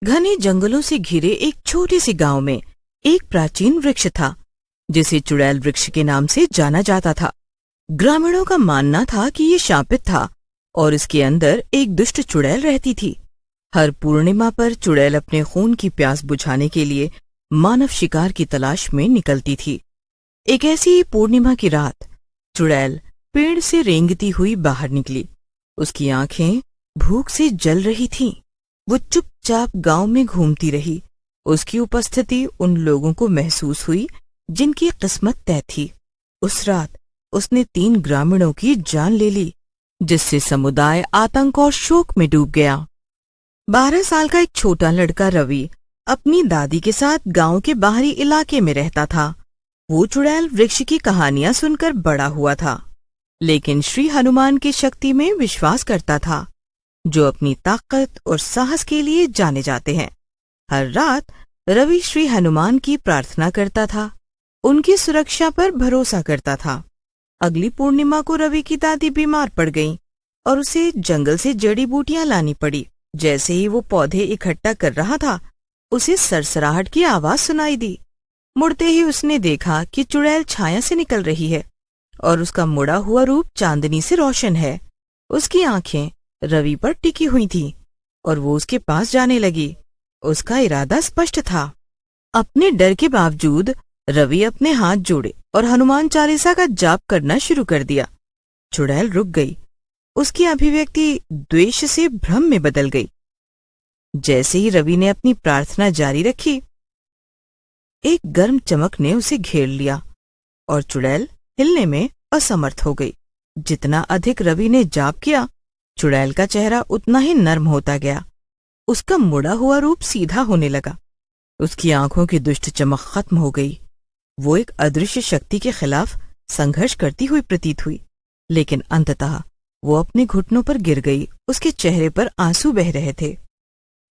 घने जंगलों से घिरे एक छोटे से गांव में एक प्राचीन वृक्ष था जिसे चुड़ैल वृक्ष के नाम से जाना जाता था। ग्रामीणों का मानना था कि ये शापित था और इसके अंदर एक दुष्ट चुड़ैल रहती थी। हर पूर्णिमा पर चुड़ैल अपने खून की प्यास बुझाने के लिए मानव शिकार की तलाश में निकलती थी। एक ऐसी ही पूर्णिमा की रात चुड़ैल पेड़ से रेंगती हुई बाहर निकली। उसकी आंखें भूख से जल रही थीं। वो चुपचाप गांव में घूमती रही। उसकी उपस्थिति उन लोगों को महसूस हुई जिनकी किस्मत तय थी। उस रात उसने 3 ग्रामीणों की जान ले ली, जिससे समुदाय आतंक और शोक में डूब गया। 12 साल का एक छोटा लड़का रवि अपनी दादी के साथ गांव के बाहरी इलाके में रहता था। वो चुड़ैल वृक्ष की कहानियां सुनकर बड़ा हुआ था, लेकिन श्री हनुमान की शक्ति में विश्वास करता था, जो अपनी ताकत और साहस के लिए जाने जाते हैं। हर रात रवि श्री हनुमान की प्रार्थना करता था, उनकी सुरक्षा पर भरोसा करता था। अगली पूर्णिमा को रवि की दादी बीमार पड़ गईं और उसे जंगल से जड़ी बूटियां लानी पड़ी। जैसे ही वो पौधे इकट्ठा कर रहा था, उसे सरसराहट की आवाज सुनाई दी। मुड़ते ही उसने देखा कि चुड़ैल छाया से निकल रही है और उसका मुड़ा हुआ रूप चांदनी से रोशन है। उसकी आंखें रवि पर टिकी हुई थीं और वो उसके पास जाने लगी। उसका इरादा स्पष्ट था। अपने डर के बावजूद रवि अपने हाथ जोड़े और हनुमान चालीसा का जाप करना शुरू कर दिया। चुड़ैल रुक गई। उसकी अभिव्यक्ति द्वेष से भ्रम में बदल गई। जैसे ही रवि ने अपनी प्रार्थना जारी रखी, एक गर्म चमक ने उसे घेर लिया और चुड़ैल हिलने में असमर्थ हो गई। जितना अधिक रवि ने जाप किया, चुड़ैल का चेहरा उतना ही नर्म होता गया। उसका मुड़ा हुआ रूप सीधा होने लगा। उसकी आंखों की दुष्ट चमक खत्म हो गई। वो एक अदृश्य शक्ति के खिलाफ संघर्ष करती हुई प्रतीत हुई, लेकिन अंततः वो अपने घुटनों पर गिर गई। उसके चेहरे पर आंसू बह रहे थे।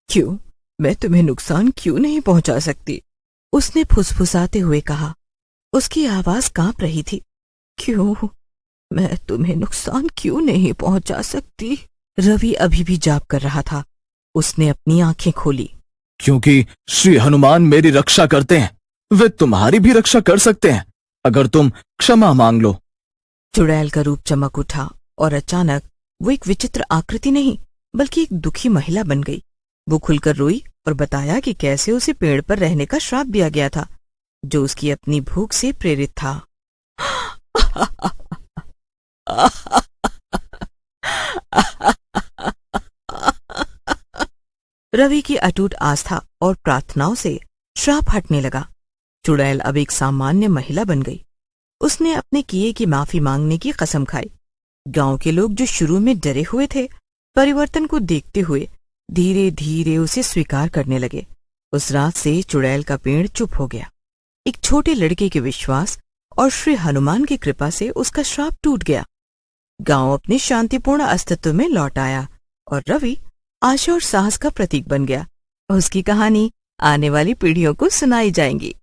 क्यों? मैं तुम्हें नुकसान क्यों नहीं पहुंचा सकती? उसने फुसफुसाते हुए कहा। उसकी आवाज कांप रही थी। क्यों? मैं तुम्हें नुकसान क्यों नहीं पहुंचा सकती? रवि अभी भी जाप कर रहा था। उसने अपनी आंखें खोली। क्योंकि श्री हनुमान मेरी रक्षा करते हैं। वे तुम्हारी भी रक्षा कर सकते हैं अगर तुम क्षमा मांग लो। चुड़ैल का रूप चमक उठा और अचानक वो एक विचित्र आकृति नहीं बल्कि एक दुखी महिला बन गई। वो खुलकर रोई और बताया कि कैसे उसे पेड़ पर रहने का श्राप दिया गया था, जो उसकी अपनी भूख से प्रेरित था। रवि की अटूट आस्था और प्रार्थनाओं से श्राप हटने लगा। चुड़ैल अब एक सामान्य महिला बन गई। उसने अपने किए की माफी मांगने की कसम खाई। गांव के लोग जो शुरू में डरे हुए थे, परिवर्तन को देखते हुए धीरे धीरे उसे स्वीकार करने लगे। उस रात से चुड़ैल का पेड़ चुप हो गया। एक छोटे लड़के के विश्वास और श्री हनुमान की कृपा से उसका श्राप टूट गया। गांव अपने शांतिपूर्ण अस्तित्व में लौट आया और रवि आशा और साहस का प्रतीक बन गया। उसकी कहानी आने वाली पीढ़ियों को सुनाई जाएंगी।